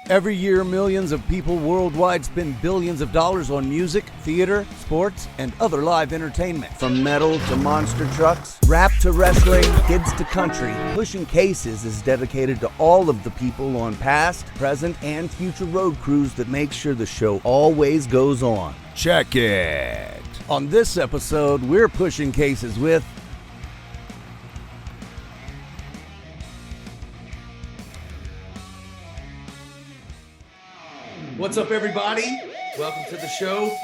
Every year, millions of people worldwide spend billions of dollars on music, theater, sports, and other live entertainment. From metal to monster trucks, rap to wrestling, kids to country, Pushing Cases is dedicated to all of the people on past, present, and future road crews that make sure the show always goes on. Check it! On this episode, we're pushing cases with What's up, everybody? Welcome to the show.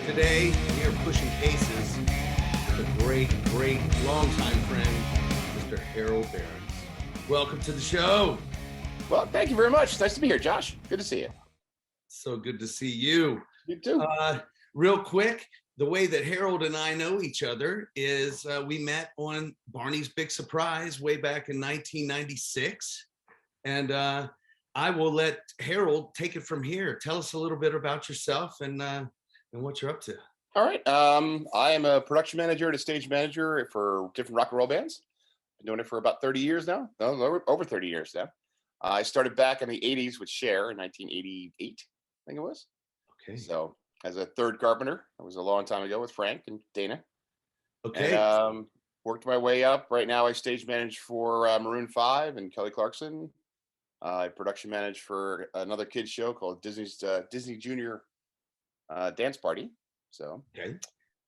Today, we are pushing cases with a great longtime friend, Mr. Harold Behrens. Welcome to the show. Well, thank you very much. Nice to be here, Josh. Good to see you. So good to see you. You too. Real quick, the way that Harold and I know each other is we met on Barney's Big Surprise way back in 1996. And I will let Harold take it from here. Tell us a little bit about yourself and what you're up to. All right. I am a production manager and a stage manager for different rock and roll bands. Been doing it for about 30 years now. No, over 30 years now. I started back in the 80s with Cher in 1988, I think it was. Okay. So as a third carpenter, that was a long time ago with Frank and Dana. Okay. And worked my way up. Right now I stage manage for Maroon 5 and Kelly Clarkson. I production manage for another kids show called Disney's Disney Junior Dance Party. So okay,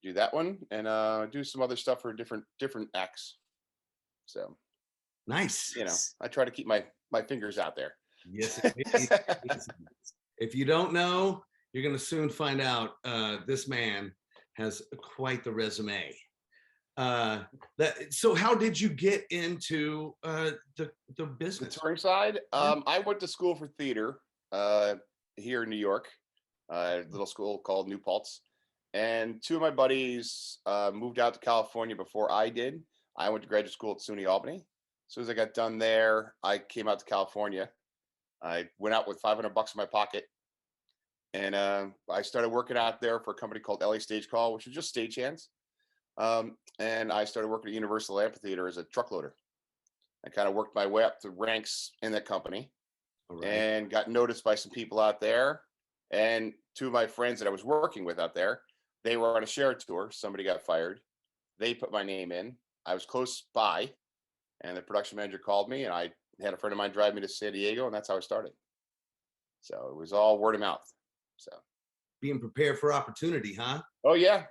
do that one and do some other stuff for different acts. So nice. You know, I try to keep my fingers out there. Yes. If you don't know, you're going to soon find out. This man has quite the resume. So how did you get into the business? The touring side? I went to school for theater here in New York, a little school called New Paltz. And two of my buddies moved out to California before I did. I went to graduate school at SUNY Albany. As soon as I got done there, I came out to California. I went out with $500 in my pocket. And I started working out there for a company called LA Stage Call, which was just stagehands. And I started working at Universal Amphitheater as a truck loader. I kind of worked my way up the ranks in that company. Right. And got noticed by some people out there. And two of my friends that I was working with out there, they were on a Cher tour. Somebody got fired. They put my name in. I was close by, and the production manager called me, and I had a friend of mine drive me to San Diego, and that's how I started. So it was all word of mouth. So being prepared for opportunity, huh? Oh yeah.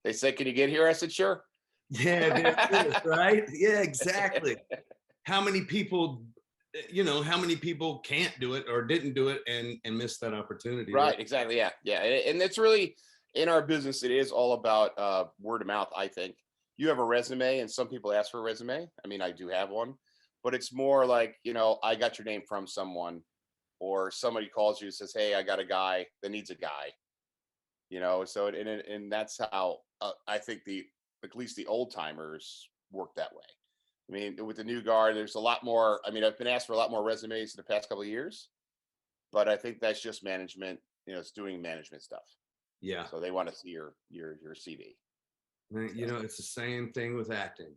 They said, "Can you get here?" I said, "Sure." Yeah, that's right. Yeah, exactly. How many people can't do it or didn't do it and missed that opportunity? Right. Exactly. Yeah. And it's really in our business. It is all about word of mouth. I think you have a resume, and some people ask for a resume. I mean, I do have one, but it's more like, I got your name from someone, or somebody calls you and says, "Hey, I got a guy that needs a guy." So and that's how I think at least the old timers work that way. I mean, with the new guard, there's a lot more. I mean, I've been asked for a lot more resumes in the past couple of years, but I think that's just management. It's doing management stuff. Yeah. So they want to see your CV. It's the same thing with acting.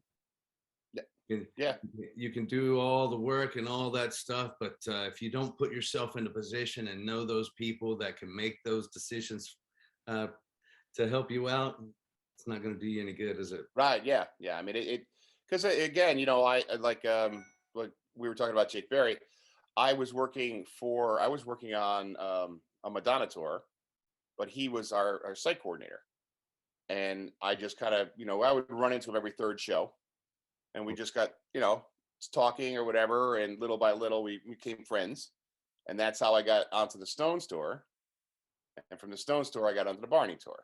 Yeah. You can do all the work and all that stuff, but if you don't put yourself in a position and know those people that can make those decisions to help you out, it's not going to do you any good, is it? Right. Yeah. I mean, it because again, I like we were talking about Jake Berry. I was working on a Madonna tour, but he was our site coordinator, and I just kind of I would run into him every third show, and we just got talking or whatever, and little by little we became friends, and that's how I got onto the Stones tour. And from the Stones tour, I got onto the Barney tour.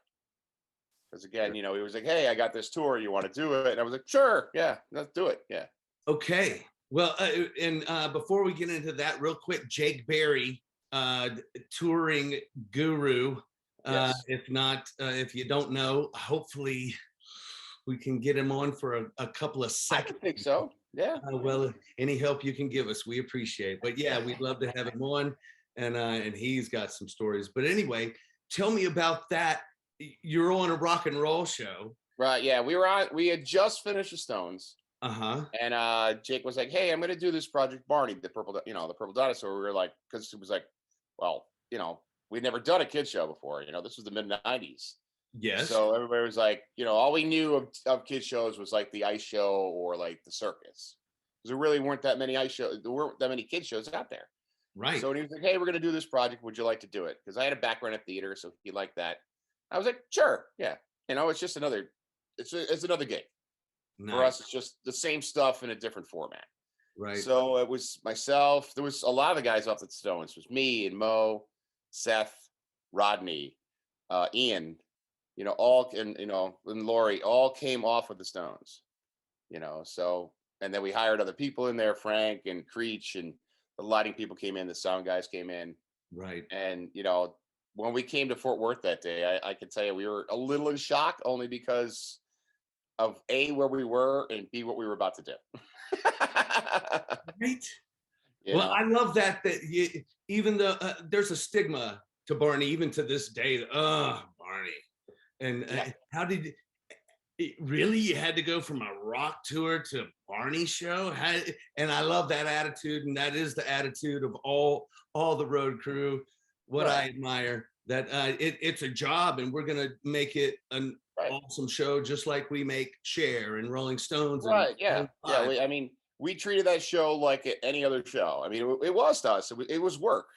Because again, he was like, "Hey, I got this tour. You want to do it?" And I was like, "Sure, yeah, let's do it." Yeah. Okay. Well, and before we get into that, real quick, Jake Berry, touring guru. Yes. If you don't know, hopefully we can get him on for a couple of seconds. I think so. Yeah. Well, any help you can give us, we appreciate. But yeah, we'd love to have him on, and he's got some stories. But anyway, tell me about that. You're on a rock and roll show, right? Yeah, we had just finished the Stones, And Jake was like, "Hey, I'm going to do this project, Barney, the purple dinosaur." We were like, because it was like, well, we'd never done a kid show before. This was the mid '90s, Yes. so everybody was like, all we knew of kid shows was like the ice show or like the circus. 'Cause there really weren't that many ice shows. There weren't that many kid shows out there. Right. So when he was like, "Hey, we're going to do this project. Would you like to do it?" Because I had a background at theater, so he liked that. I was like, "Sure, yeah." It's just another, it's another gig. For us, it's just the same stuff in a different format. Right. So it was myself. There was a lot of the guys off the Stones. It was me and Mo, Seth, Rodney, Ian. All and Lori all came off of the Stones. So and then we hired other people in there, Frank and Creech, and the lighting people came in, the sound guys came in. Right. And when we came to Fort Worth that day, I can tell you we were a little in shock, only because of A, where we were, and B, what we were about to do. Right. Well, I love that even though there's a stigma to Barney, even to this day, Barney. And how did really, you had to go from a rock tour to a Barney show? And I love that attitude, and that is the attitude of all the road crew. What I admire, that it's a job, and we're gonna make it an awesome show, just like we make Cher and Rolling Stones. Right? Yeah. We treated that show like any other show. I mean, it was to us. It was work.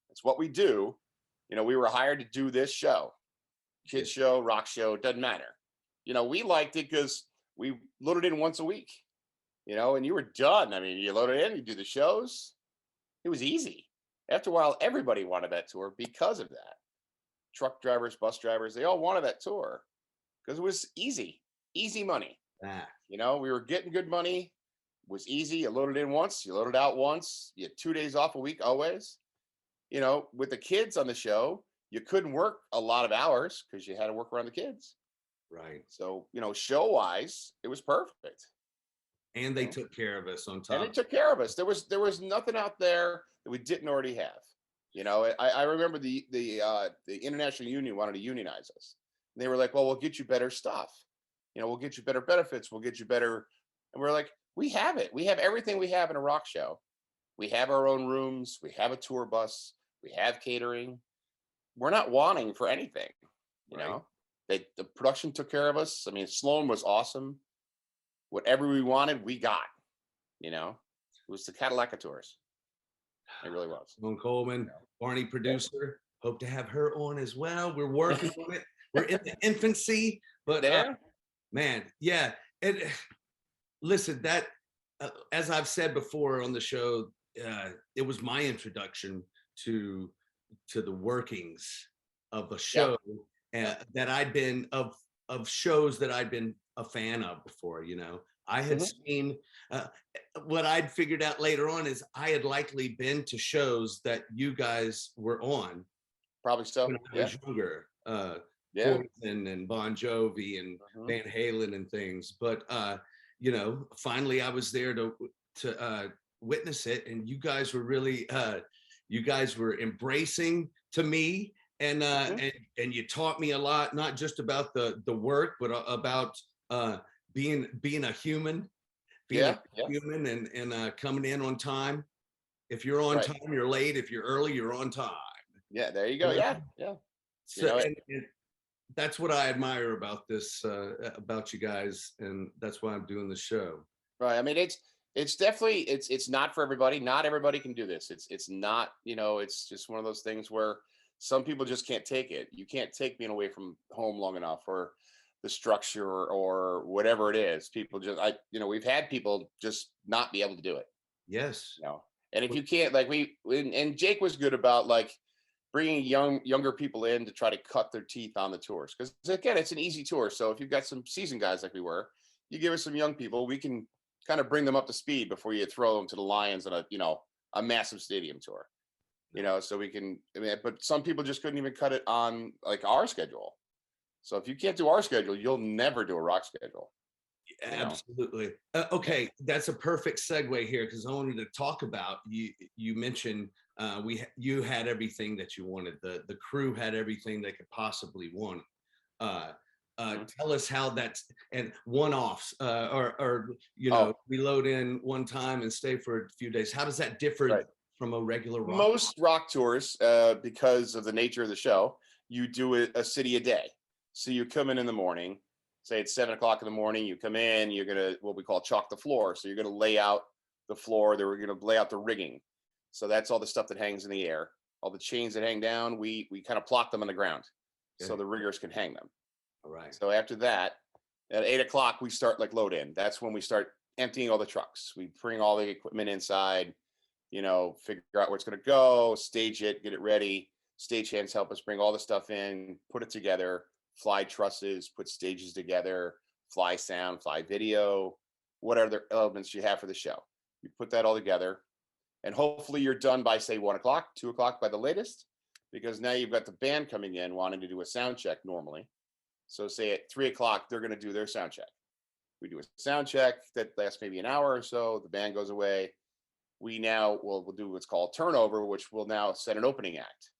It's what we do. We were hired to do this show, kid show, rock show, doesn't matter. We liked it because we loaded in once a week, and you were done. I mean, you loaded in, you do the shows. It was easy. After a while, everybody wanted that tour because of that. Truck drivers, bus drivers, they all wanted that tour because it was easy money. We were getting good money. It was easy. You loaded in once, you loaded out once. You had 2 days off a week always. With the kids on the show, you couldn't work a lot of hours because you had to work around the kids. Right. So, show wise, it was perfect. And they took care of us on top. And they took care of us. There was nothing out there that we didn't already have. I remember the International Union wanted to unionize us. And they were like, "Well, we'll get you better stuff. We'll get you better benefits. We'll get you better." And we're like, "We have it. We have everything we have in a rock show. We have our own rooms. We have a tour bus. We have catering. We're not wanting for anything, The production took care of us. I mean, Sloan was awesome. Whatever we wanted, we got. It was the Cadillac of tours. It really was. Sloan Coleman, Barney producer. Hope to have her on as well. We're working on it. We're in the infancy, but man, yeah. And listen, that as I've said before on the show, it was my introduction to the workings of a show that I'd been of shows that I'd been a fan of before. I had seen what I'd figured out later on is I had likely been to shows that you guys were on. Probably so. When I was younger. Poison and Bon Jovi and Van Halen and things. But finally I was there to witness it, and you guys were really embracing to me, and you taught me a lot, not just about the work, but about being a human, human, and coming in on time. If you're on time, you're late. If you're early, you're on time. Yeah, there you go. Yeah. So and that's what I admire about this, about you guys, and that's why I'm doing the show. Right. I mean, it's definitely it's not for everybody. Not everybody can do this. It's not, it's just one of those things where some people just can't take it. You can't take being away from home long enough, or the structure, or whatever it is. People just, we've had people just not be able to do it. Yes. And if you can't, like and Jake was good about like bringing younger people in to try to cut their teeth on the tours. Because again, it's an easy tour. So if you've got some seasoned guys like we were, you give us some young people, we can kind of bring them up to speed before you throw them to the Lions on a massive stadium tour. So we can, but some people just couldn't even cut it on like our schedule. So if you can't do our schedule, you'll never do a rock schedule. Absolutely. Okay, that's a perfect segue here, because I wanted to talk about you mentioned you had everything that you wanted. The crew had everything they could possibly want. Tell us how that's, and one-offs, or Oh, we load in one time and stay for a few days. How does that differ right. from a regular rock? Most rock tours, because of the nature of the show, you do a city a day. So you come in the morning, say it's 7 o'clock in the morning, you come in, you're going to what we call chalk the floor. So you're going to lay out the floor, we're going to lay out the rigging. So that's all the stuff that hangs in the air. All the chains that hang down, we kind of plot them on the ground so the riggers can hang them. All right. So after that, at 8 o'clock, we start like load in. That's when we start emptying all the trucks. We bring all the equipment inside, figure out where it's going to go, stage it, get it ready. Stagehands help us bring all the stuff in, put it together, fly trusses, put stages together, fly sound, fly video, what other elements you have for the show. You put that all together, and hopefully you're done by, say, 1 o'clock, 2 o'clock by the latest, because now you've got the band coming in wanting to do a sound check normally. So say at 3 o'clock, they're going to do their sound check. We do a sound check that lasts maybe an hour or so. The band goes away. We now we'll do what's called turnover, which will now set an opening act.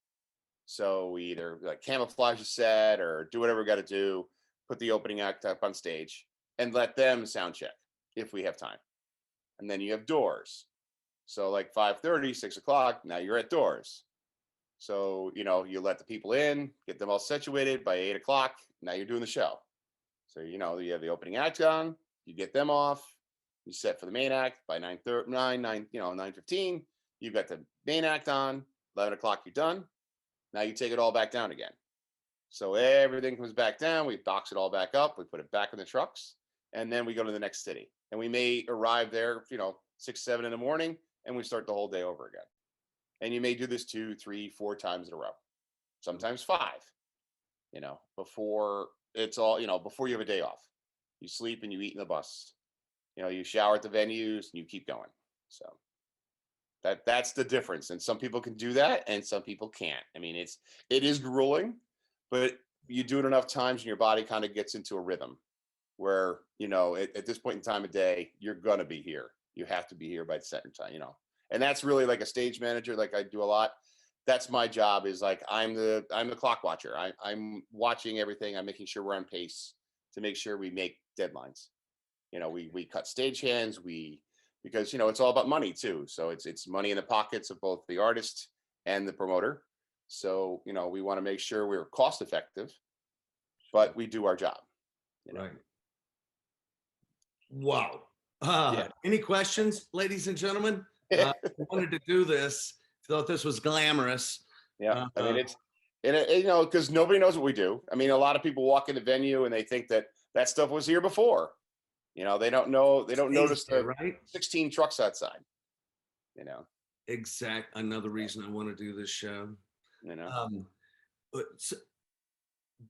So we either like camouflage a set or do whatever we got to do, put the opening act up on stage and let them sound check if we have time. And then you have doors. So like 5:30, 6 o'clock, now you're at doors. So, you let the people in, get them all situated by 8 o'clock. Now you're doing the show. So, you have the opening act on, you get them off, you set for the main act by 9:15. You've got the main act on, 11 o'clock, you're done. Now you take it all back down again. So everything comes back down. We box it all back up. We put it back in the trucks, and then we go to the next city. And we may arrive there, 6, 7 in the morning, and we start the whole day over again. And you may do this 2, 3, 4 times in a row, sometimes 5, before it's all, before you have a day off. You sleep and you eat in the bus. You shower at the venues and you keep going. So that's the difference. And some people can do that and some people can't. I mean, it is grueling, but you do it enough times and your body kind of gets into a rhythm where, at this point in time of day, you're going to be here. You have to be here by the certain time, And that's really like a stage manager, like I do a lot. That's my job, is like I'm the clock watcher. I'm watching everything. I'm making sure we're on pace to make sure we make deadlines. We cut stagehands, because it's all about money too. So it's money in the pockets of both the artist and the promoter. So we want to make sure we're cost effective, but we do our job. Right. Wow. Yeah. Any questions, ladies and gentlemen? Wanted to do this, thought this was glamorous. Yeah, I mean because nobody knows what we do. I mean, a lot of people walk in the venue and they think that stuff was here before. They don't know. They don't notice the 16 trucks outside. Another reason I want to do this show. But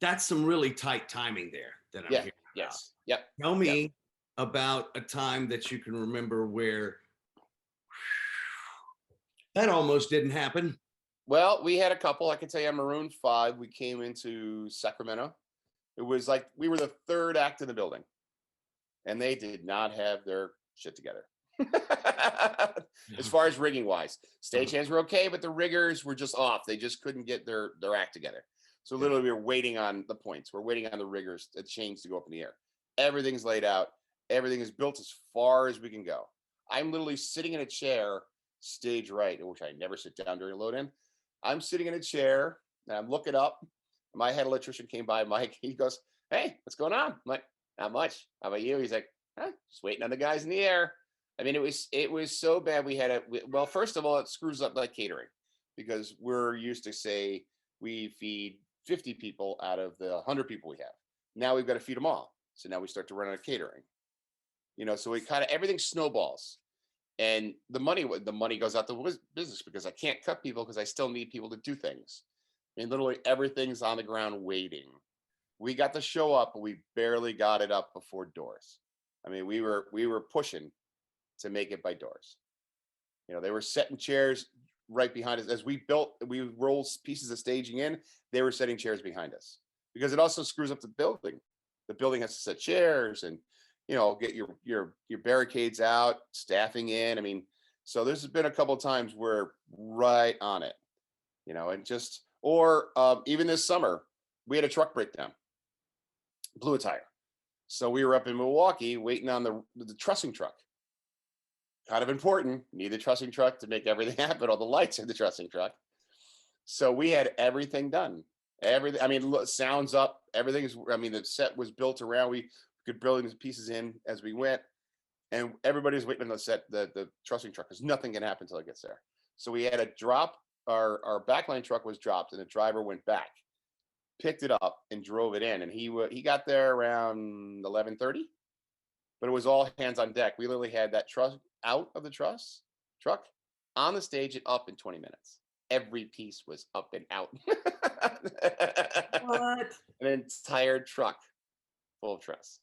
that's some really tight timing there that I'm hearing about. Yes. Yep. Tell me about a time that you can remember where that almost didn't happen. Well, we had a couple. I can tell you, on Maroon 5, we came into Sacramento. It was like we were the third act in the building, and they did not have their shit together. As far as rigging wise, stagehands were okay, but the riggers were just off. They just couldn't get their act together. So literally, we were waiting on the points. We're waiting on the riggers, the chains to go up in the air. Everything's laid out. Everything is built as far as we can go. I'm literally sitting in a chair, stage right, which I never sit down during a load in. I'm sitting in a chair and I'm looking up. My head electrician came by, Mike. He goes, "Hey, what's going on?" I'm like, "Not much. How about you?" He's like, "Just waiting on the guys in the air." I mean, it was so bad. Well, first of all, it screws up like catering, because we're used to say we feed 50 people out of the 100 people we have. Now we've got to feed them all. So now we start to run out of catering. So we kind of, everything snowballs. And the money goes out the business, because I can't cut people, because I still need people to do things. I mean, literally everything's on the ground waiting. We got the show up, but we barely got it up before doors. I mean, we were pushing to make it by doors. They were setting chairs right behind us as we rolled pieces of staging in. They were setting chairs behind us, because it also screws up the building. The building has to set chairs and get your barricades out, staffing in. I mean, so there's been a couple of times where right on it, and just, or even this summer, we had a truck breakdown. blew a tire. So we were up in Milwaukee waiting on the trussing truck. Kind of important. Need the trussing truck to make everything happen. All the lights in the trussing truck. So we had everything done. Everything. I mean, sounds up. Everything's. I mean, the set was built around. We could build these pieces in as we went, and everybody's waiting on the set. The trussing truck, because nothing can happen until it gets there. So we had to drop. Our backline truck was dropped, and the driver went back, picked it up, and drove it in. And he got there around 11:30, but it was all hands on deck. We literally had that truss out of the truck on the stage and up in 20 minutes. Every piece was up and out. What? An entire truck full of truss.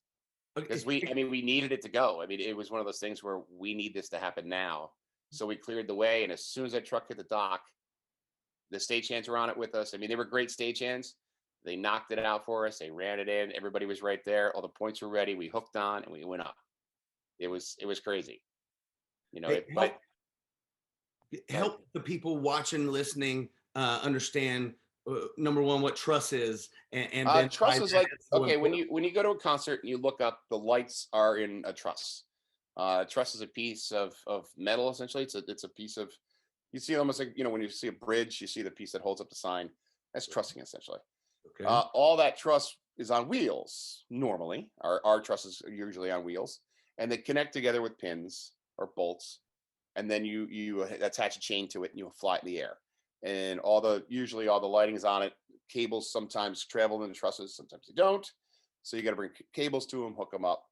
Because we needed it to go. I mean, it was one of those things where we need this to happen now. So we cleared the way, and as soon as that truck hit the dock, the stagehands were on it with us. I mean, they were great stagehands. They knocked it out for us. They ran it in. Everybody was right there. All the points were ready. We hooked on and we went up. It was crazy. You know, help the people watching, listening, understand number one, what truss is, and then truss is like, okay, when you go to a concert and you look up, the lights are in a truss. Truss is a piece of metal, essentially. It's a piece of, you see almost like, you know, when you see a bridge, you see the piece that holds up the sign. That's trussing, essentially. Okay. All that truss is on wheels normally. Our trusses are usually on wheels, and they connect together with pins or bolts, and then you attach a chain to it and you fly it in the air. And usually all the lighting is on it. Cables sometimes travel in the trusses, sometimes they don't. So you got to bring cables to them, hook them up,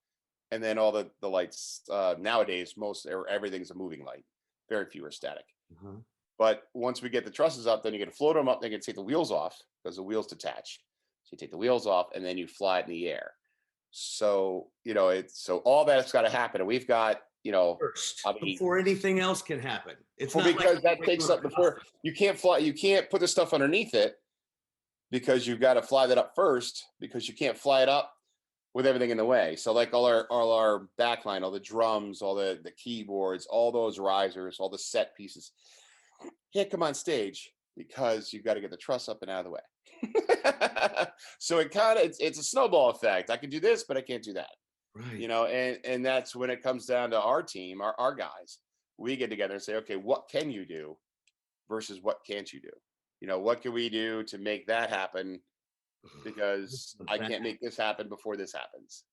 and then all the lights. Nowadays, everything's a moving light. Very few are static. Uh-huh. But once we get the trusses up, then you get to float them up. Then you can take the wheels off because the wheels detach. So you take the wheels off and then you fly it in the air. So, you know, so all that's got to happen. And we've got, you know, first, before anything else can happen. It's not because like that takes up before you can't fly. You can't put the stuff underneath it because you've got to fly that up first, because you can't fly it up with everything in the way. So like all our backline, all the drums, all the keyboards, all those risers, all the set pieces can't come on stage because you've got to get the truss up and out of the way. So it's a snowball effect. I can do this, but I can't do that. right. You know, and that's when it comes down to our team, our guys. We get together and say, okay, what can you do versus what can't you do? You know, what can we do to make that happen? Because I can't make this happen before this happens.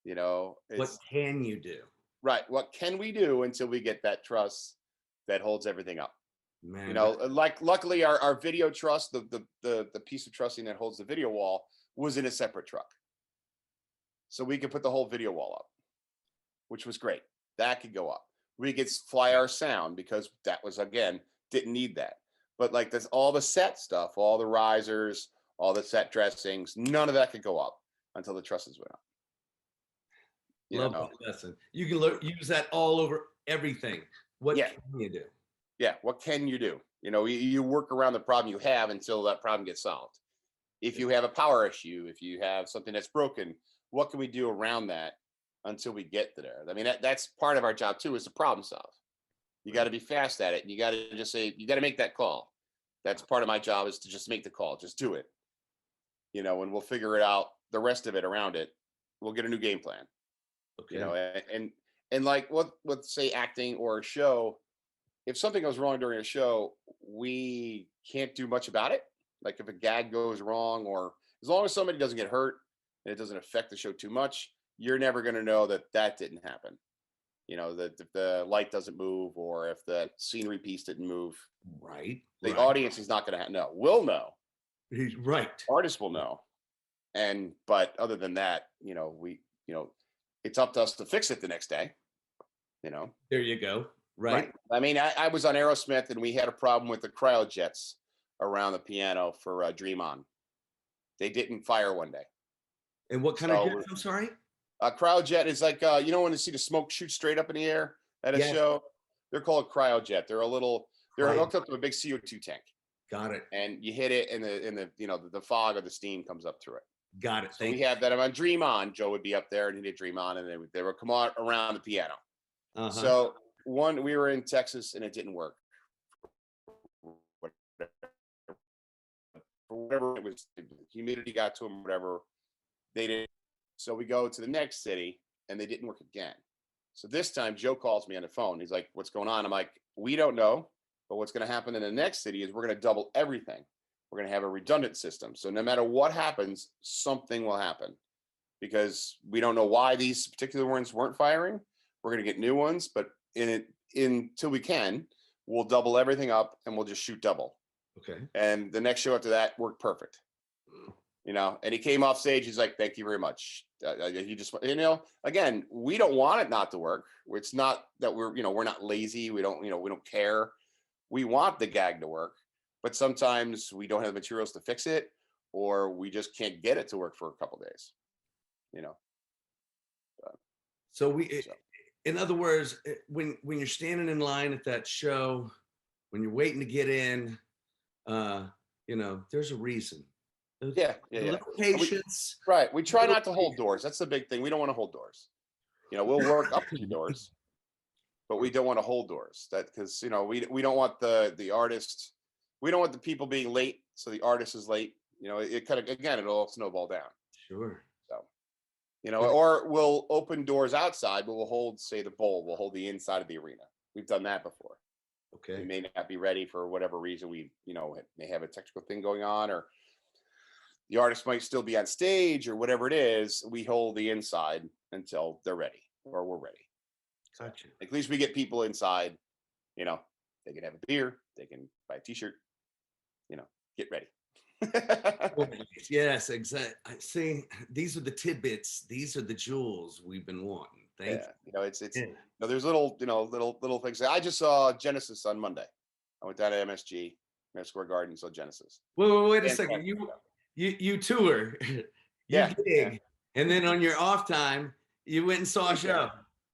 You know, What can you do? Right. What can we do until we get that truss that holds everything up? Man, You know, like luckily our video truss, the piece of trussing that holds the video wall was in a separate truck. So we could put the whole video wall up, which was great. That could go up. We could fly our sound because that was, again, didn't need that. But like this, all the set stuff, all the risers, all the set dressings, none of that could go up until the trusses went up. Love that lesson. You can use that all over everything. What can you do? Yeah, what can you do? You know, you work around the problem you have until that problem gets solved. If you have a power issue, if you have something that's broken, what can we do around that until we get there? I mean, that's part of our job too, is to problem solve. You got to be fast at it. And you got to just say, you got to make that call. That's part of my job, is to just make the call. Just do it. You know, and we'll figure it out. The rest of it around it, we'll get a new game plan. Okay. You know, and like what say acting or a show, if something goes wrong during a show, we can't do much about it. Like if a gag goes wrong, or as long as somebody doesn't get hurt and it doesn't affect the show too much, you're never going to know that didn't happen. You know, that if the light doesn't move, or if the scenery piece didn't move, right? The audience is not going to know. We'll know. He's right. Artists will know. But other than that, you know, it's up to us to fix it the next day. You know. There you go. Right. I mean, I was on Aerosmith and we had a problem with the cryojets around the piano for Dream On. They didn't fire one day. And what kind of jets? I'm sorry? A cryojet is like, you know, when you see the smoke shoot straight up in the air at a show, they're called cryojet. They're hooked up to a big CO2 tank. Got it. And you hit it, and the fog or the steam comes up through it. Got it. So we have that on Dream On. Joe would be up there and he did Dream On, and they would come on around the piano. Uh-huh. So we were in Texas and it didn't work. For whatever it was, the humidity got to them, whatever. They didn't. So we go to the next city and they didn't work again. So this time Joe calls me on the phone. He's like, what's going on? I'm like, we don't know. But what's going to happen in the next city is we're going to double everything. We're going to have a redundant system. So no matter what happens, something will happen because we don't know why these particular ones weren't firing. We're going to get new ones, but until we can, we'll double everything up and we'll just shoot double. Okay. And the next show after that worked perfect. And he came off stage. He's like, thank you very much. He just, again, we don't want it not to work. It's not that we're not lazy. We don't care. We want the gag to work, but sometimes we don't have the materials to fix it, or we just can't get it to work for a couple of days, So in other words, when you're standing in line at that show, when you're waiting to get in, there's a reason. Yeah. Patience. Right. We try not to hold doors. That's the big thing. We don't want to hold doors. We'll work up to doors, but we don't want to hold doors. That because we don't want the artist. We don't want the people being late, so the artist is late. It kind of it'll all snowball down. Sure. So, or we'll open doors outside, but we'll hold, say, the bowl. We'll hold the inside of the arena. We've done that before. Okay. We may not be ready for whatever reason. We may have a technical thing going on, or the artist might still be on stage, or whatever it is. We hold the inside until they're ready, or we're ready. Gotcha. At least we get people inside. They can have a beer, they can buy a T-shirt. Get ready. Yes, exactly. See, these are the tidbits. These are the jewels we've been wanting. Thank you. It's there's little things. I just saw Genesis on Monday. I went down to MSG, Madison Square Garden, saw Genesis. Wait a second. You tour, gig, and then on your off time, you went and saw a show.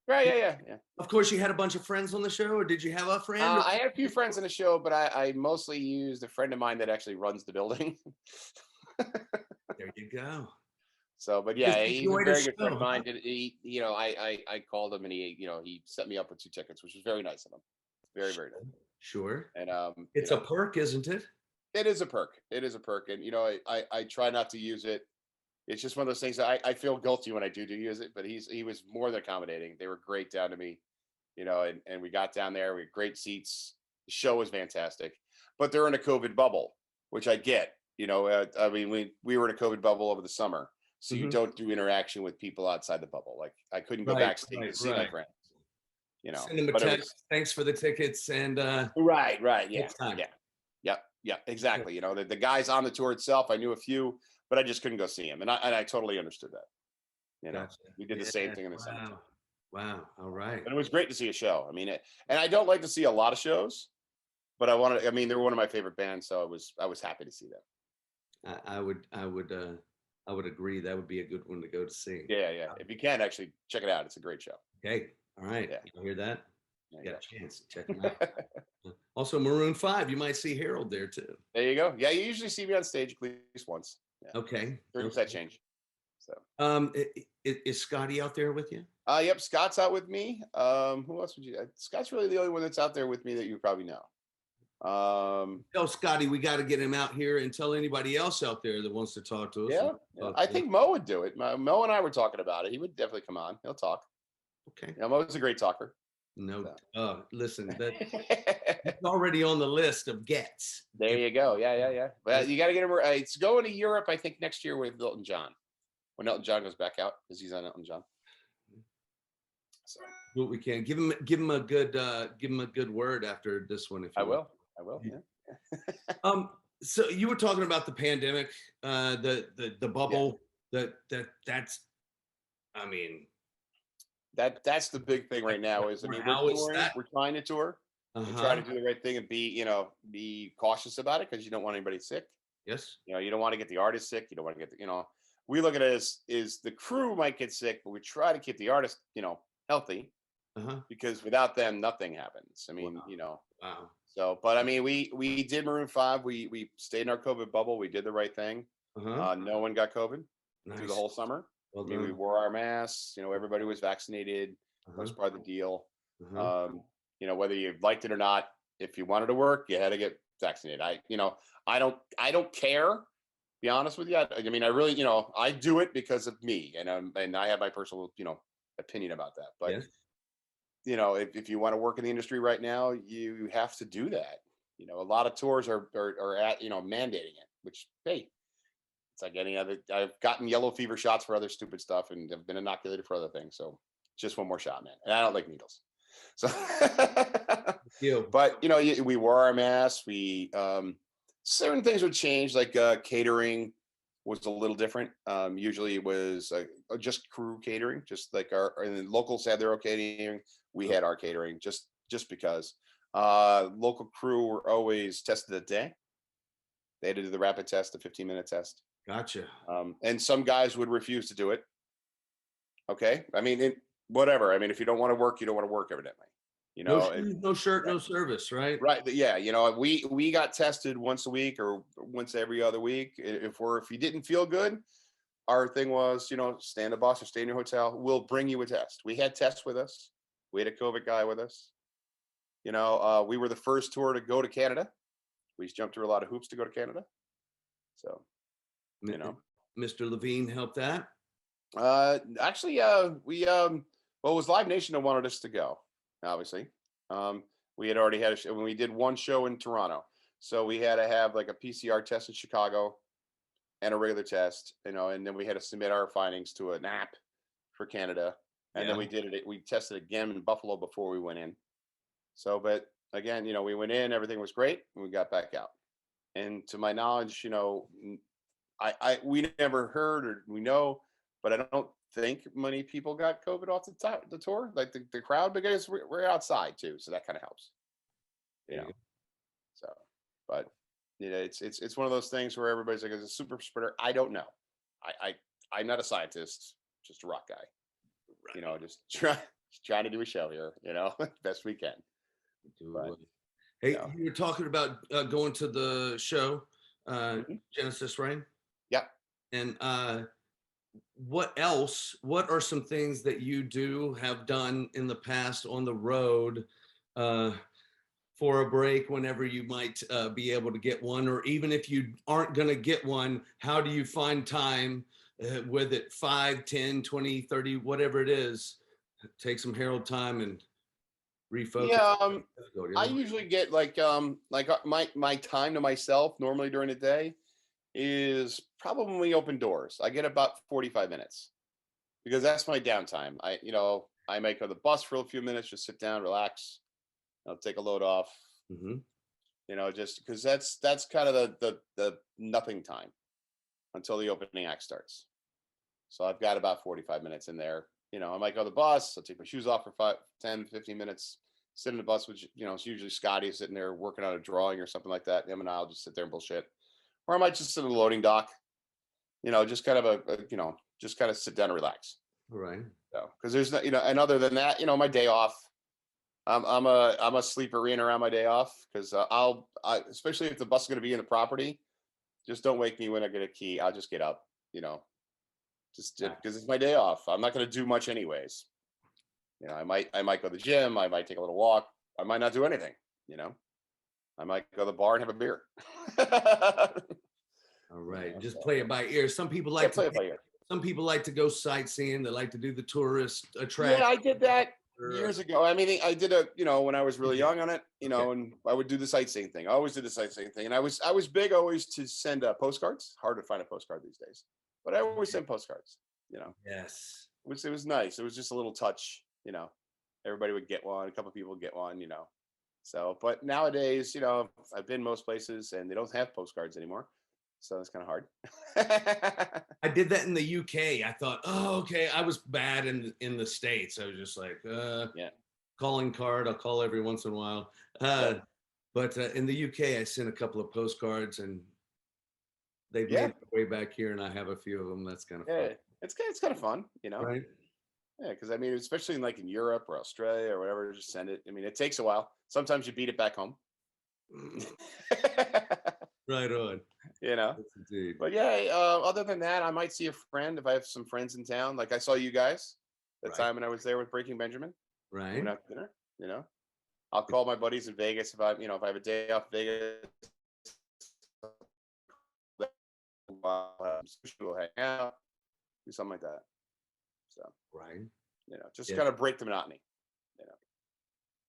Right. Yeah. Of course, you had a bunch of friends on the show, or did you have a friend? I had a few friends on the show, but I mostly used a friend of mine that actually runs the building. There you go. So, but yeah, he's a very good friend of mine. I called him and he set me up with 2 tickets, which was very nice of him. Very, very nice. Sure. And it's a perk, isn't it? It is a perk. It is a perk. And I try not to use it. It's just one of those things that I feel guilty when I do use it, but he was more than accommodating. They were great down to me, and we got down there. We had great seats. The show was fantastic, but they're in a COVID bubble, which I get. We were in a COVID bubble over the summer, so you don't do interaction with people outside the bubble. Like I couldn't go backstage to see my friends. Send them a text. Thanks for the tickets and. Right. Yeah. Exactly. The guys on the tour itself, I knew a few, but I just couldn't go see them, and I totally understood that. Gotcha. We did the same thing in the summertime. Wow. All right. And it was great to see a show. And I don't like to see a lot of shows, but they were one of my favorite bands, so I was happy to see them. I would agree. That would be a good one to go to see. Yeah. If you can, actually check it out. It's a great show. Okay. All right. Yeah. You hear that? You got a chance. Check them out. Also, Maroon 5. You might see Harold there too. There you go. Yeah, you usually see me on stage at least once. Yeah. Okay. There's that change. So. Is Scotty out there with you? Yep. Scott's out with me. Who else would you? Scott's really the only one that's out there with me that you probably know. Tell Scotty we got to get him out here and tell anybody else out there that wants to talk to us. Yeah. I think Mo would do it. Mo and I were talking about it. He would definitely come on. He'll talk. Okay. Mo's a great talker. No, listen, that's already on the list of gets. There you go. Yeah. But you got to get him. It's going to Europe, I think, next year with Elton John. When Elton John goes back out, because he's on Elton John. So what we can give him a good word after this one. If you will. I will. Yeah. So you were talking about the pandemic, the bubble. Yeah. That's the big thing right now. We're trying to tour. We're trying to do the right thing and be cautious about it because you don't want anybody sick. Yes. You don't want to get the artist sick. You don't want to get we look at it as the crew might get sick, but we try to keep the artist, healthy because without them, nothing happens. Wow. So, but we did Maroon 5. We stayed in our COVID bubble. We did the right thing. No one got COVID through the whole summer. Well, we wore our masks. Everybody was vaccinated. That was part of the deal. Whether you liked it or not, if you wanted to work, you had to get vaccinated. I don't care be honest with you. I mean, I really, I do it because of me, and I have my personal, opinion about that. But Yes. if you want to work in the industry right now, you have to do that. A lot of tours are at mandating it, which hey, it's like any other. I've gotten yellow fever shots for other stupid stuff, and have been inoculated for other things. So just one more shot, man. And I don't like needles. So, You. but we wore our masks. We certain things would change, like catering was a little different. Usually it was just crew catering, just like and the locals had their own catering. We had our catering just because. Local crew were always tested a day. They had to do the rapid test, the 15-minute test. Gotcha. And some guys would refuse to do it. Okay. I mean, whatever. I mean, if you don't want to work, you don't want to work, evidently. No shoes, no shirt, no service, right? Right. Yeah. We got tested once a week or once every other week. If you didn't feel good, our thing was, stay in the bus or stay in your hotel. We'll bring you a test. We had tests with us. We had a COVID guy with us. We were the first tour to go to Canada. We jumped through a lot of hoops to go to Canada. So, Mr. Levine helped that. Actually, we well, it was Live Nation that wanted us to go. Obviously, we had already had a show when we did one show in Toronto, so we had to have like a PCR test in Chicago and a regular test, and then we had to submit our findings to an app for Canada, and then we did it. We tested again in Buffalo before we went in. So, but again, we went in, everything was great, and we got back out. And to my knowledge, we never heard or we know, but I don't think many people got COVID off the tour, like the crowd, because we're outside too, so that kind of helps. So, but it's one of those things where everybody's like, it's a super spreader. I don't know. I'm not a scientist, just a rock guy. Right. Just trying to do a show here, best we can. But, hey, you were talking about going to the show, Genesis Rain. Yeah. And what else? What are some things that you have done in the past on the road for a break whenever you might be able to get one? Or even if you aren't going to get one, how do you find time with it 5, 10, 20, 30, whatever it is? Take some Herald time and refocus. Yeah, I usually get like my time to myself normally during the day is probably when we open doors. I get about 45 minutes because that's my downtime. I might go to the bus for a few minutes, just sit down, relax. I'll take a load off. Just because that's kind of the nothing time until the opening act starts. So I've got about 45 minutes in there. I might go to the bus. I'll take my shoes off for 5, 10, 15 minutes. Sit in the bus, which it's usually Scotty sitting there working on a drawing or something like that. Him and I'll just sit there and bullshit. Or I might just sit in the loading dock, just kind of just kind of sit down and relax. Right. So, because there's no, and other than that, my day off, I'm a sleeper in around my day off because especially if the bus is going to be in the property, just don't wake me when I get a key. I'll just get up, just because it's my day off. I'm not going to do much anyways. I might go to the gym. I might take a little walk. I might not do anything. I might go to the bar and have a beer. All right, just play it by ear. Some people like to play it by ear. Some people like to go sightseeing. They like to do the tourist attraction. Yeah, I did that years ago. I mean, I did when I was really young on it, and I would do the sightseeing thing. I always did the sightseeing thing, and I was big always to send postcards. Hard to find a postcard these days, but I always send postcards. Yes, which it was nice. It was just a little touch. Everybody would get one. A couple of people would get one. So, but nowadays, I've been most places and they don't have postcards anymore. So it's kind of hard. I did that in the UK. I thought, oh, okay. I was bad in the States. I was just like, calling card. I'll call every once in a while. But in the UK, I sent a couple of postcards and they've made their way back here, and I have a few of them. That's kind of fun. It's kind of fun, Right. Yeah, because I mean, especially in Europe or Australia or whatever, just send it. I mean, it takes a while. Sometimes you beat it back home. Right on. Yes, indeed. But yeah, other than that, I might see a friend if I have some friends in town. Like I saw you guys that time when I was there with Breaking Benjamin. Right. We went out to dinner. I'll call my buddies in Vegas if I have a day off in Vegas. while, sushi, we'll hang out, do something like that. So, Right. just kind of break the monotony.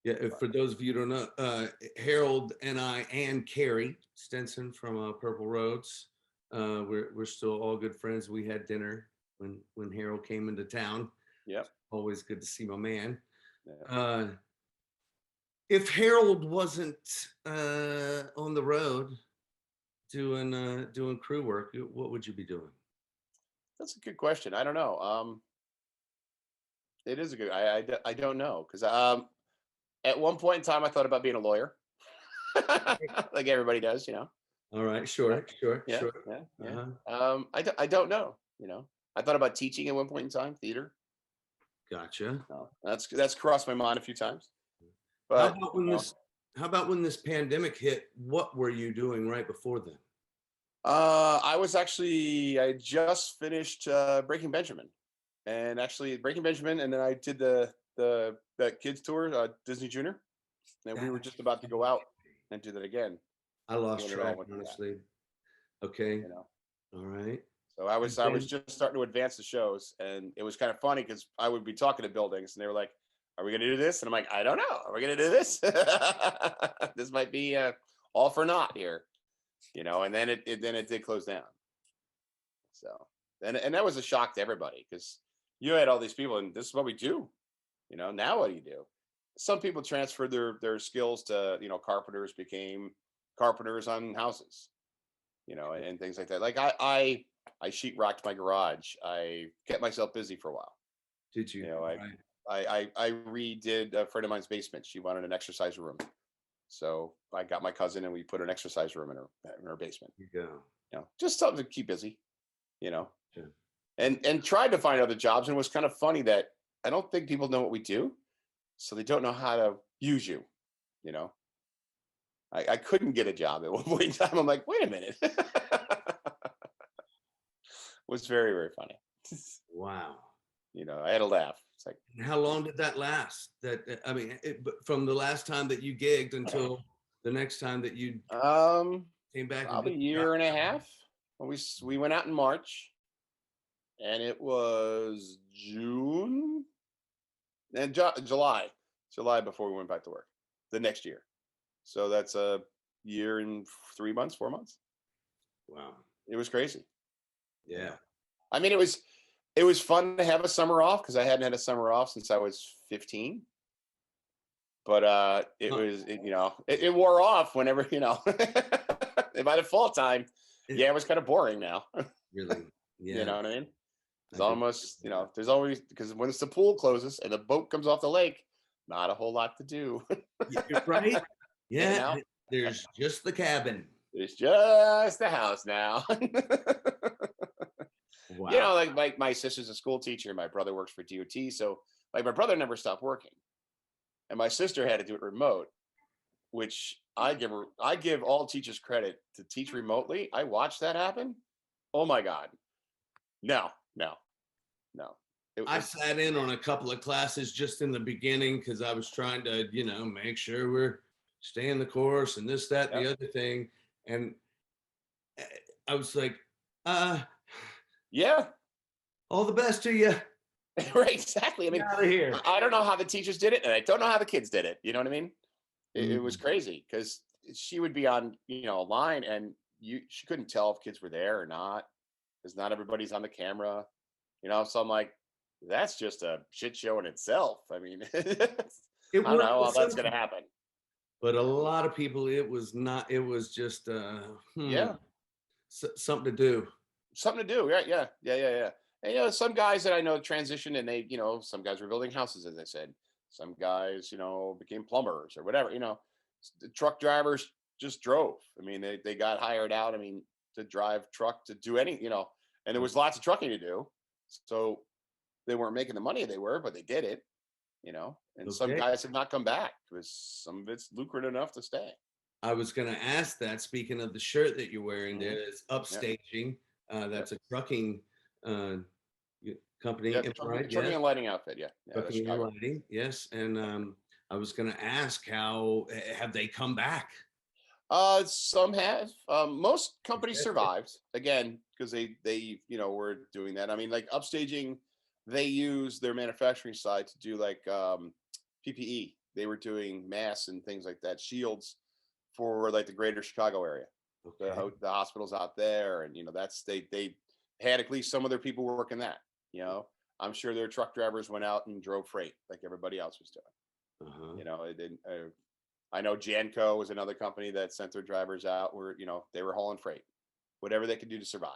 Yeah, for those of you who don't know, Harold and I and Carrie Stenson from Purple Roads, we're still all good friends. We had dinner when Harold came into town. Yep. Always good to see my man. Yeah. If Harold wasn't on the road doing crew work, what would you be doing? That's a good question. I don't know. It is a good. I don't know, because at one point in time I thought about being a lawyer, like everybody does. All right, sure. Yeah. Uh-huh. I don't know. I thought about teaching at one point in time, theater. Gotcha. That's crossed my mind a few times. How But about when this pandemic hit? What were you doing right before then? I just finished Breaking Benjamin, and then I did the kids tour, Disney Junior, and we were just about to go out and do that again. I lost when it all track, went to that, honestly. Okay. You know. All right. So I was just starting to advance the shows, and it was kind of funny because I would be talking to buildings, and they were like, "Are we going to do this?" And I'm like, "I don't know. Are we going to do this? This might be all for naught here." And then it did close down. So and that was a shock to everybody, because you had all these people, and this is what we do. Now what do you do? Some people transferred their skills to, carpenters became carpenters on houses, and things like that. Like I sheetrocked my garage. I kept myself busy for a while. Did you? Right. I redid a friend of mine's basement. She wanted an exercise room. So I got my cousin and we put an exercise room in her basement. There you go. Just something to keep busy, Sure. and tried to find other jobs. And it was kind of funny that I don't think people know what we do, so they don't know how to use you. I couldn't get a job at one point in time. I'm like, wait a minute. It was very, very funny. Wow. I had a laugh. It's like, And how long did that last? From the last time that you gigged until the next time that you came back? Probably a year and a half. We went out in March, and it was June and July before we went back to work the next year. So that's a year and 3 months, 4 months. Wow. It was crazy. Yeah. I mean, it was fun to have a summer off, because I hadn't had a summer off since I was 15. But it wore off whenever, by the fall time. Yeah, it was kind of boring now. Really? Yeah. You know what I mean? It's almost, there's always, because once the pool closes and the boat comes off the lake, not a whole lot to do. You're right. Yeah. There's just the cabin. It's just the house now. Wow. Like my sister's a school teacher. My brother works for DOT. So like my brother never stopped working. And my sister had to do it remote, which I give all teachers credit to teach remotely. I watched that happen. Oh my God. No. I sat in on a couple of classes just in the beginning because I was trying to, make sure we're staying the course and this, that, the other thing. And I was like, yeah, all the best to you. Right, exactly. I mean, out of here. I don't know how the teachers did it, and I don't know how the kids did it. You know what I mean? It was crazy, because she would be on, a line, and she couldn't tell if kids were there or not, because not everybody's on the camera. So I'm like, that's just a shit show in itself. I mean, I don't know how that's going to happen. But a lot of people, it was not. It was just something to do. Something to do. Yeah. And, some guys that I know transitioned, and they, some guys were building houses, as I said. Some guys, became plumbers or whatever. The truck drivers just drove. I mean, they got hired out. I mean, to drive truck, to do any, and there was lots of trucking to do. So they weren't making the money they were, but they did it, and some guys have not come back because some of it's lucrative enough to stay. I was going to ask that, speaking of the shirt that you're wearing there, it's Upstaging. That's a trucking company, right? Trucking and lighting outfit, Trucking and lighting, yes. And I was going to ask, how have they come back? Some have. Most companies survived again because they were doing that. I mean, like upstaging, they use their manufacturing side to do like PPE. They were doing masks and things like that, shields for like the greater Chicago area, Okay. the hospitals out there, and that's they had at least some of their people working that. I'm sure their truck drivers went out and drove freight like everybody else was doing. Uh-huh. It didn't. I know Janco was another company that sent their drivers out where, they were hauling freight, whatever they could do to survive.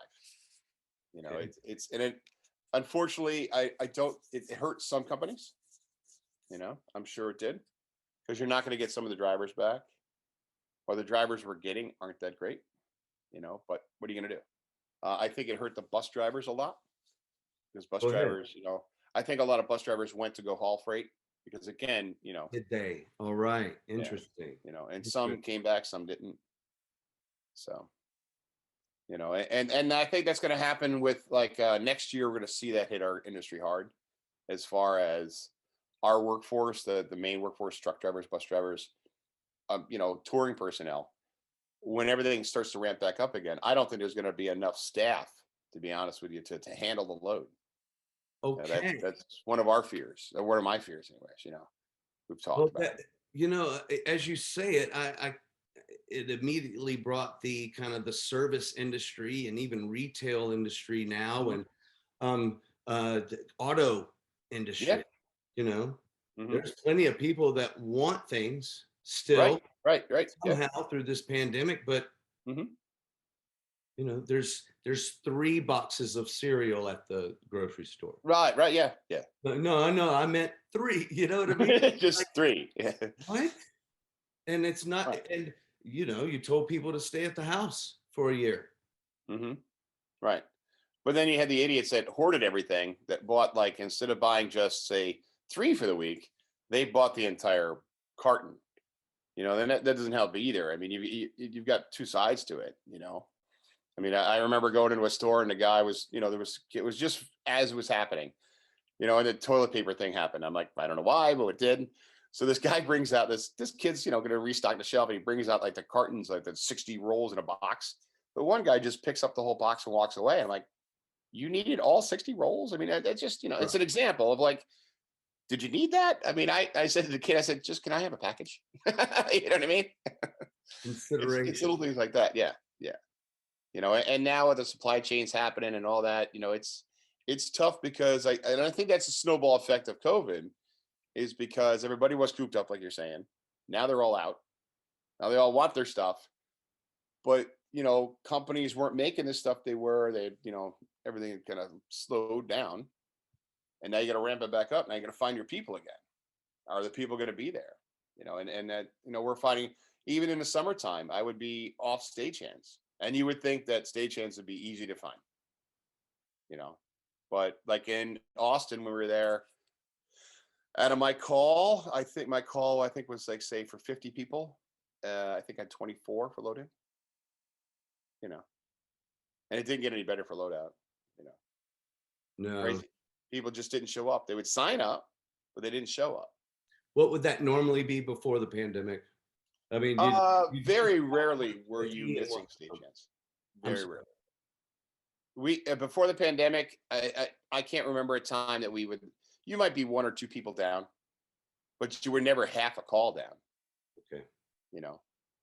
Okay. And it, unfortunately, I don't, it hurts some companies, I'm sure it did, because you're not going to get some of the drivers back, or the drivers we're getting aren't that great, but what are you going to do? I think it hurt the bus drivers a lot because bus Go ahead. drivers, I think a lot of bus drivers went to go haul freight because again, Did they? All right. yeah, Interesting. and some came back, some didn't. So, and I think that's going to happen with like next year. We're going to see that hit our industry hard, as far as our workforce, the main workforce, truck drivers, bus drivers, touring personnel. When everything starts to ramp back up again, I don't think there's going to be enough staff, to be honest with you, to handle the load. Okay. That's one of our fears, or one of my fears, anyways. We've talked Well, about it. as you say it, it immediately brought the kind of the service industry and even retail industry now, and the auto industry. Yeah. There's plenty of people that want things still, Right. Yeah. somehow through this pandemic, but Mhm. there's 3 boxes of cereal at the grocery store. Right. Yeah. No, I meant 3. You know what I mean? Just Like, 3. Yeah. what? And it's not, Right. and you told people to stay at the house for a year. Mm-hmm. Right. But then you had the idiots that hoarded everything, that bought, like, instead of buying just say 3 for the week, they bought the entire carton. Then that doesn't help either. I mean, you've got 2 sides to it. I mean, I remember going into a store and the guy was, it was just as it was happening, and the toilet paper thing happened. I'm like, I don't know why, but it did. So this guy brings out this kid's, going to restock the shelf, and he brings out like the cartons, like the 60 rolls in a box. But one guy just picks up the whole box and walks away. I'm like, you needed all 60 rolls? I mean, that's just, it's an example of like, did you need that? I mean, I said to the kid, I said, just, can I have a package? You know what I mean? Consideration. It's little things like that. Yeah. And now with the supply chains happening and all that, it's tough because I think that's a snowball effect of COVID, is because everybody was cooped up, like you're saying. Now they're all out. Now they all want their stuff, but companies weren't making the stuff they were. They, everything kind of slowed down, and now you got to ramp it back up. Now you got to find your people again. Are the people going to be there? And that we're finding, even in the summertime, I would be off stagehands, and you would think that stagehands would be easy to find. But like in Austin, when we were there, out of my call, I think was like, say, for 50 people, I think I had 24 for load in. And it didn't get any better for loadout. No. Crazy. People just didn't show up. They would sign up, but they didn't show up. What would that normally be before the pandemic? I mean, very rarely were you missing stagehands. Very rarely. We before the pandemic, I can't remember a time that you might be 1 or 2 people down, but you were never half a call down. Okay.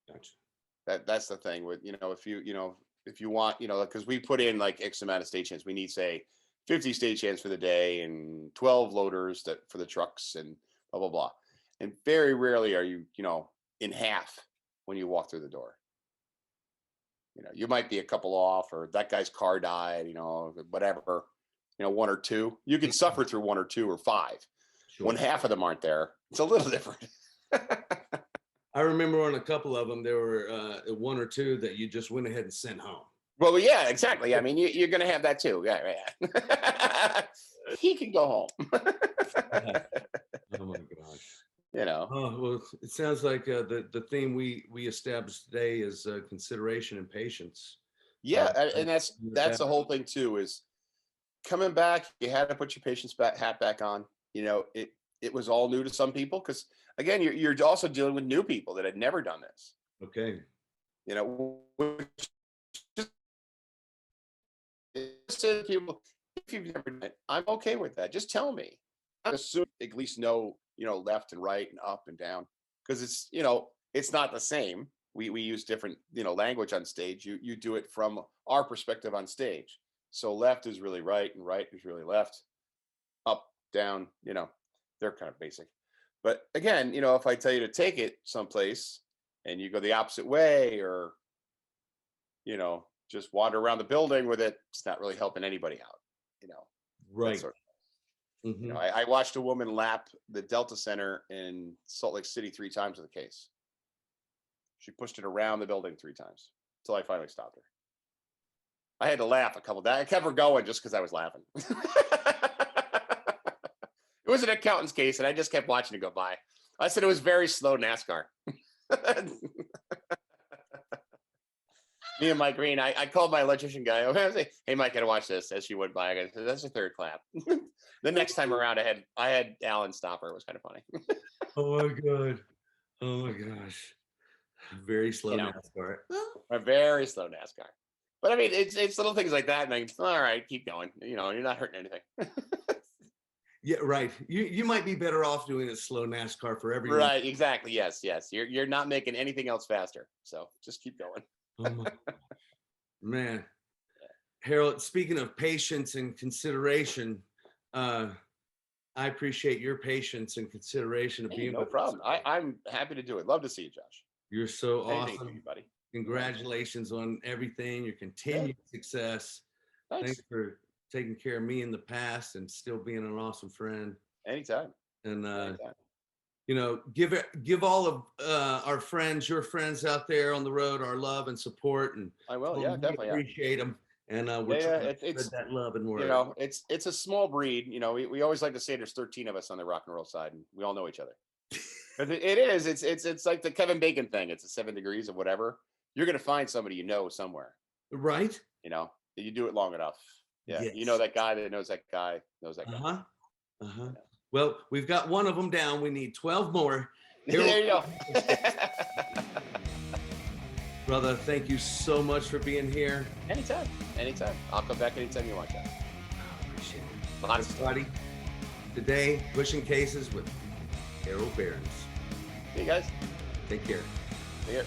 Gotcha. That's the thing with, if you want, because we put in like X amount of stagehands, we need, say, 50 stagehands for the day and 12 loaders for the trucks and blah, blah, blah. And very rarely are you, in half when you walk through the door. You might be a couple off, or that guy's car died, whatever, 1 or 2. You can suffer through 1 or 2 or 5. Sure. When half of them aren't there, it's a little different. I remember on a couple of them, there were 1 or 2 that you just went ahead and sent home. Well, yeah, exactly. I mean, you're going to have that too. Yeah. He can go home. Oh my gosh. Oh, well, it sounds like the theme we established today is consideration and patience. Yeah, and that's the whole thing too, is coming back. You had to put your patience hat back on. It was all new to some people, because again, you're also dealing with new people that had never done this. Okay. You know, which just to people, if you've never done it, I'm okay with that. Just tell me. I assume at least know, left and right and up and down, because it's not the same. We use different, language on stage. You do it from our perspective on stage. So left is really right and right is really left. Up, down, they're kind of basic. But again, if I tell you to take it someplace and you go the opposite way, or, just wander around the building with it, it's not really helping anybody out, Right. Sort of, I watched a woman lap the Delta Center in Salt Lake City 3 times with a case. She pushed it around the building 3 times until I finally stopped her. I had to laugh a couple of times. I kept her going just because I was laughing. It was an accountant's case, and I just kept watching it go by. I said it was very slow NASCAR. Me and Mike Green, I called my electrician guy. I was like, "Hey, Mike, gotta watch this." As she went by, I go, "That's the 3rd clap." The next time around, I had Alan stop her. It was kind of funny. Oh my god! Oh my gosh! Very slow NASCAR. A very slow NASCAR. But I mean, it's little things like that, and I all right, keep going. You're not hurting anything. Yeah, right. You might be better off doing a slow NASCAR for everyone. Right, exactly. Yes. You're not making anything else faster. So just keep going. Oh my man. Harold, speaking of patience and consideration, I appreciate your patience and consideration of being no with problem. us. I'm happy to do it. Love to see you, Josh. You're so Anything for awesome. you, buddy. Congratulations on everything, your continued success. Thanks. Thanks for taking care of me in the past and still being an awesome friend. Anytime. And Anytime. give all of our friends, your friends out there on the road, our love and support. And I will. Yeah, definitely. Appreciate them. And we're trying to spread that love and word. It's a small breed. We always like to say there's 13 of us on the rock and roll side, and we all know each other. But it is. It's like the Kevin Bacon thing. It's the 7 degrees of whatever. You're gonna find somebody somewhere. Right. You do it long enough. Yeah. Yes. That guy that knows that guy knows that guy. Well, we've got one of them down. We need 12 more. There you go. Brother, thank you so much for being here. Anytime. I'll come back anytime you want to. Appreciate it. Everybody, today, Pushing Cases with Harold Behrens. See you guys. Take care. See you.